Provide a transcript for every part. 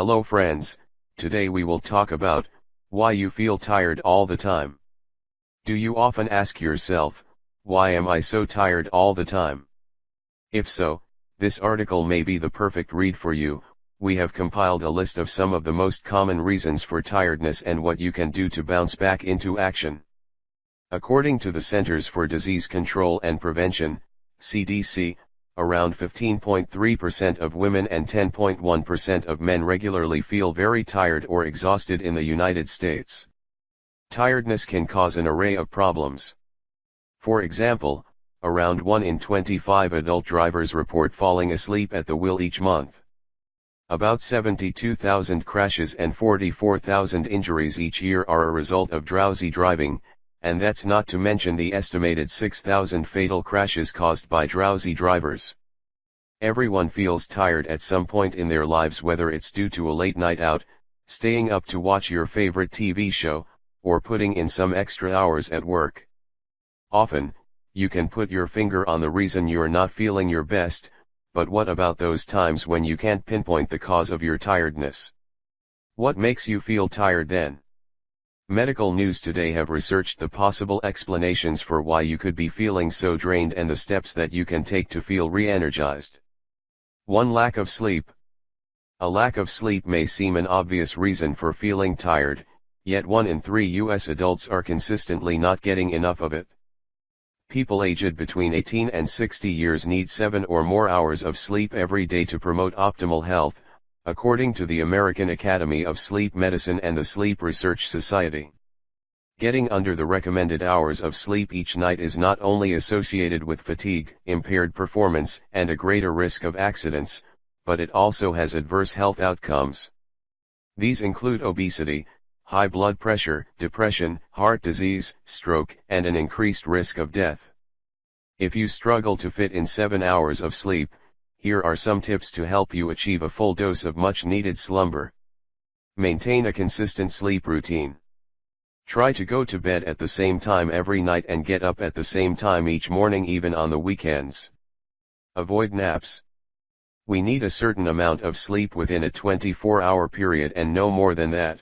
Hello friends, today we will talk about why you feel tired all the time. Do you often ask yourself, why am I so tired all the time? If so, this article may be the perfect read for you. We have compiled a list of some of the most common reasons for tiredness and what you can do to bounce back into action. According to the Centers for Disease Control and Prevention, CDC, around 15.3% of women and 10.1% of men regularly feel very tired or exhausted in the United States. Tiredness can cause an array of problems. For example, around 1 in 25 adult drivers report falling asleep at the wheel each month. About 72,000 crashes and 44,000 injuries each year are a result of drowsy driving, and that's not to mention the estimated 6,000 fatal crashes caused by drowsy drivers. Everyone feels tired at some point in their lives, whether it's due to a late night out, staying up to watch your favorite TV show, or putting in some extra hours at work. Often, you can put your finger on the reason you're not feeling your best, but what about those times when you can't pinpoint the cause of your tiredness? What makes you feel tired then? Medical News Today have researched the possible explanations for why you could be feeling so drained and the steps that you can take to feel re-energized. 1. Lack of sleep. A lack of sleep may seem an obvious reason for feeling tired, yet 1 in 3 U.S. adults are consistently not getting enough of it. People aged between 18 and 60 years need 7 or more hours of sleep every day to promote optimal health, according to the American Academy of Sleep Medicine and the Sleep Research Society. Getting under the recommended hours of sleep each night is not only associated with fatigue, impaired performance, and a greater risk of accidents, but it also has adverse health outcomes. These include obesity, high blood pressure, depression, heart disease, stroke, and an increased risk of death. If you struggle to fit in 7 hours of sleep, here are some tips to help you achieve a full dose of much-needed slumber. Maintain a consistent sleep routine. Try to go to bed at the same time every night and get up at the same time each morning, even on the weekends. Avoid naps. We need a certain amount of sleep within a 24-hour period and no more than that.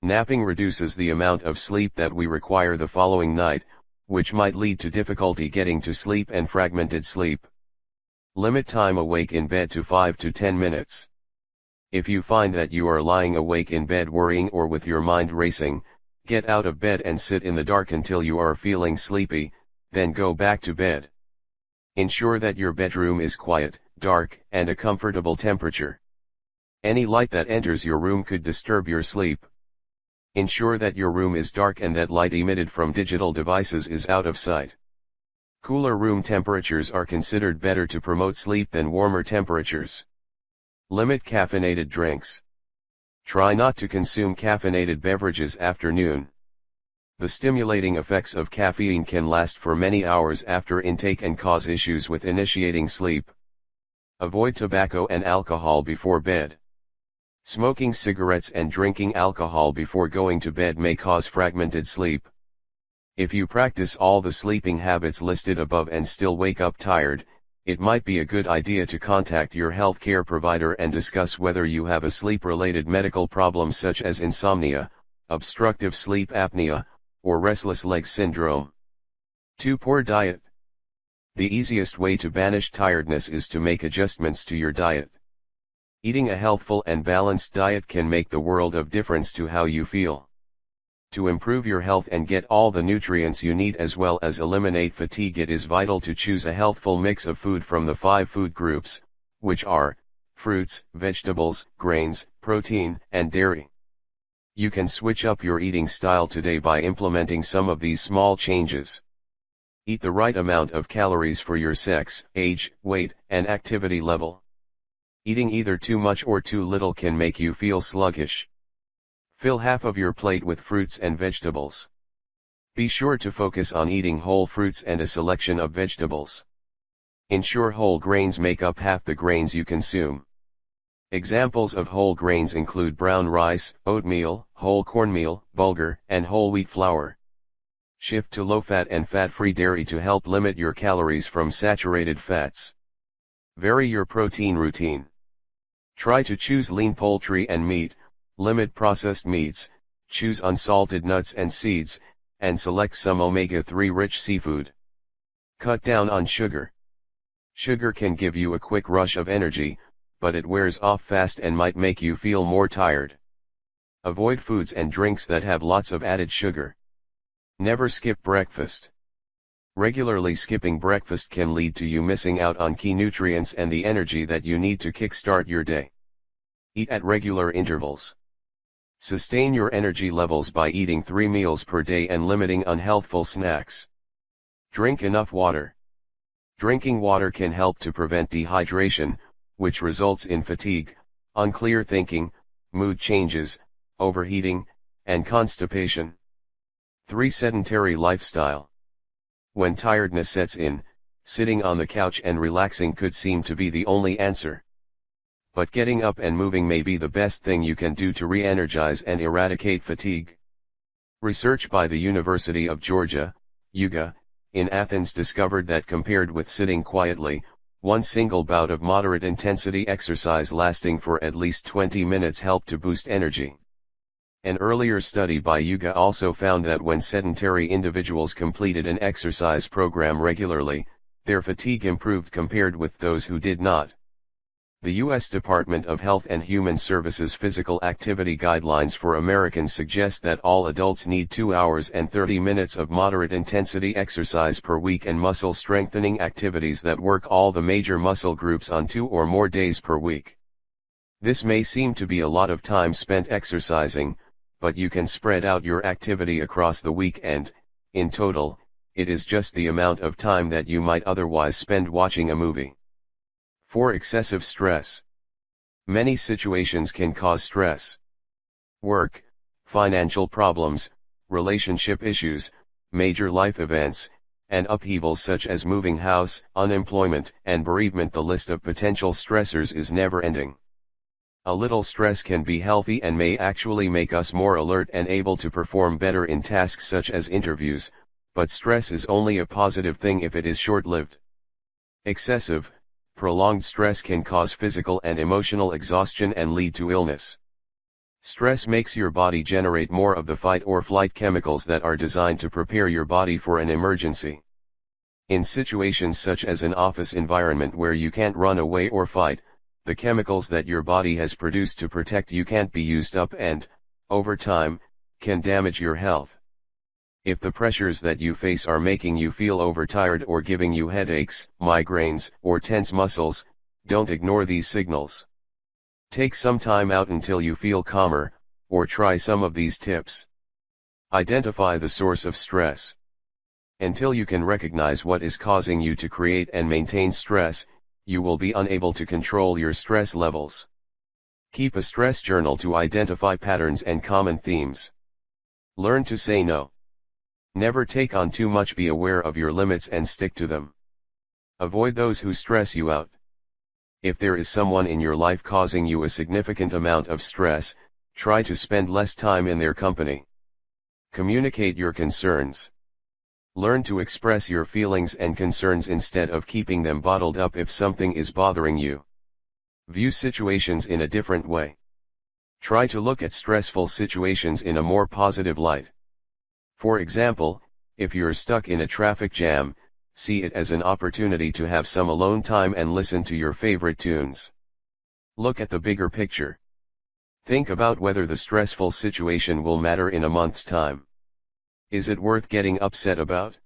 Napping reduces the amount of sleep that we require the following night, which might lead to difficulty getting to sleep and fragmented sleep. Limit time awake in bed to 5 to 10 minutes. If you find that you are lying awake in bed worrying or with your mind racing, get out of bed and sit in the dark until you are feeling sleepy, then go back to bed. Ensure that your bedroom is quiet, dark, and a comfortable temperature. Any light that enters your room could disturb your sleep. Ensure that your room is dark and that light emitted from digital devices is out of sight. Cooler room temperatures are considered better to promote sleep than warmer temperatures. Limit caffeinated drinks. Try not to consume caffeinated beverages after noon. The stimulating effects of caffeine can last for many hours after intake and cause issues with initiating sleep. Avoid tobacco and alcohol before bed. Smoking cigarettes and drinking alcohol before going to bed may cause fragmented sleep. If you practice all the sleeping habits listed above and still wake up tired, it might be a good idea to contact your healthcare provider and discuss whether you have a sleep-related medical problem such as insomnia, obstructive sleep apnea, or restless leg syndrome. 2. Poor diet. The easiest way to banish tiredness is to make adjustments to your diet. Eating a healthful and balanced diet can make the world of difference to how you feel. To improve your health and get all the nutrients you need as well as eliminate fatigue, it is vital to choose a healthful mix of food from the 5 food groups, which are fruits, vegetables, grains, protein, and dairy. You can switch up your eating style today by implementing some of these small changes. Eat the right amount of calories for your sex, age, weight, and activity level. Eating either too much or too little can make you feel sluggish. Fill half of your plate with fruits and vegetables. Be sure to focus on eating whole fruits and a selection of vegetables. Ensure whole grains make up half the grains you consume. Examples of whole grains include brown rice, oatmeal, whole cornmeal, bulgur, and whole wheat flour. Shift to low-fat and fat-free dairy to help limit your calories from saturated fats. Vary your protein routine. Try to choose lean poultry and meat, limit processed meats, choose unsalted nuts and seeds, and select some omega-3 rich seafood. Cut down on sugar. Sugar can give you a quick rush of energy, but it wears off fast and might make you feel more tired. Avoid foods and drinks that have lots of added sugar. Never skip breakfast. Regularly skipping breakfast can lead to you missing out on key nutrients and the energy that you need to kickstart your day. Eat at regular intervals. Sustain your energy levels by eating 3 meals per day and limiting unhealthful snacks. Drink enough water. Drinking water can help to prevent dehydration, which results in fatigue, unclear thinking, mood changes, overheating, and constipation. 3. Sedentary lifestyle. When tiredness sets in, sitting on the couch and relaxing could seem to be the only answer. But getting up and moving may be the best thing you can do to re-energize and eradicate fatigue. Research by the University of Georgia, UGA, in Athens discovered that compared with sitting quietly, one single bout of moderate intensity exercise lasting for at least 20 minutes helped to boost energy. An earlier study by UGA also found that when sedentary individuals completed an exercise program regularly, their fatigue improved compared with those who did not. The U.S. Department of Health and Human Services Physical Activity Guidelines for Americans suggest that all adults need 2 hours and 30 minutes of moderate intensity exercise per week and muscle strengthening activities that work all the major muscle groups on 2 or more days per week. This may seem to be a lot of time spent exercising, but you can spread out your activity across the week and, in total, it is just the amount of time that you might otherwise spend watching a movie. 4. Excessive stress. Many situations can cause stress. Work, financial problems, relationship issues, major life events, and upheavals such as moving house, unemployment, and bereavement. The list of potential stressors is never ending. A little stress can be healthy and may actually make us more alert and able to perform better in tasks such as interviews, but stress is only a positive thing if it is short-lived. Excessive, prolonged stress can cause physical and emotional exhaustion and lead to illness. Stress makes your body generate more of the fight or flight chemicals that are designed to prepare your body for an emergency. In situations such as an office environment where you can't run away or fight, the chemicals that your body has produced to protect you can't be used up and, over time, can damage your health. If the pressures that you face are making you feel overtired or giving you headaches, migraines, or tense muscles, don't ignore these signals. Take some time out until you feel calmer, or try some of these tips. Identify the source of stress. Until you can recognize what is causing you to create and maintain stress, you will be unable to control your stress levels. Keep a stress journal to identify patterns and common themes. Learn to say no. Never take on too much. Be aware of your limits and stick to them. Avoid those who stress you out. If there is someone in your life causing you a significant amount of stress, try to spend less time in their company. Communicate your concerns. Learn to express your feelings and concerns instead of keeping them bottled up if something is bothering you. View situations in a different way. Try to look at stressful situations in a more positive light. For example, if you're stuck in a traffic jam, see it as an opportunity to have some alone time and listen to your favorite tunes. Look at the bigger picture. Think about whether the stressful situation will matter in a month's time. Is it worth getting upset about?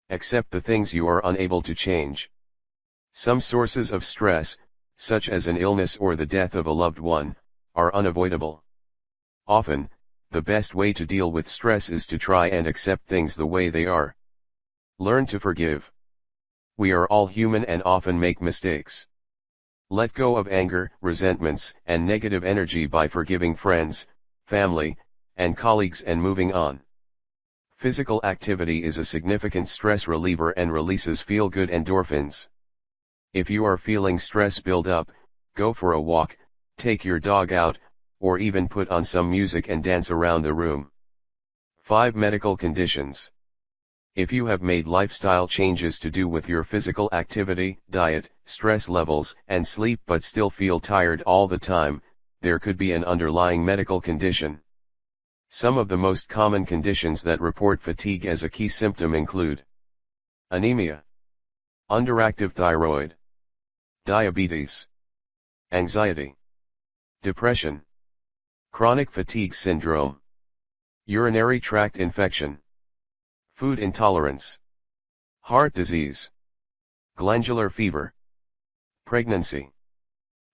Accept the things you are unable to change. Some sources of stress, such as an illness or the death of a loved one, are unavoidable. Often, the best way to deal with stress is to try and accept things the way they are. Learn to forgive. We are all human and often make mistakes. Let go of anger, resentments, and negative energy by forgiving friends, family, and colleagues and moving on. Physical activity is a significant stress reliever and releases feel-good endorphins. If you are feeling stress build up, go for a walk, take your dog out, or even put on some music and dance around the room. 5 Medical conditions. If you have made lifestyle changes to do with your physical activity, diet, stress levels, and sleep but still feel tired all the time, there could be an underlying medical condition. Some of the most common conditions that report fatigue as a key symptom include anemia, underactive thyroid, diabetes, anxiety, depression, chronic fatigue syndrome, urinary tract infection, food intolerance, heart disease, glandular fever, pregnancy,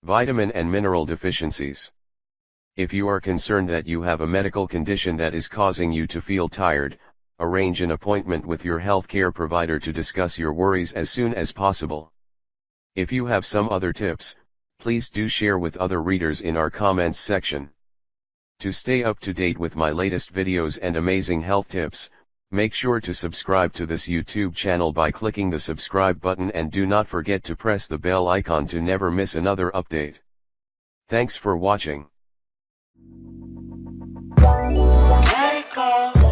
vitamin and mineral deficiencies. If you are concerned that you have a medical condition that is causing you to feel tired, arrange an appointment with your healthcare provider to discuss your worries as soon as possible. If you have some other tips, please do share with other readers in our comments section. To stay up to date with my latest videos and amazing health tips, make sure to subscribe to this YouTube channel by clicking the subscribe button, and do not forget to press the bell icon to never miss another update. Thanks for watching. Let it go.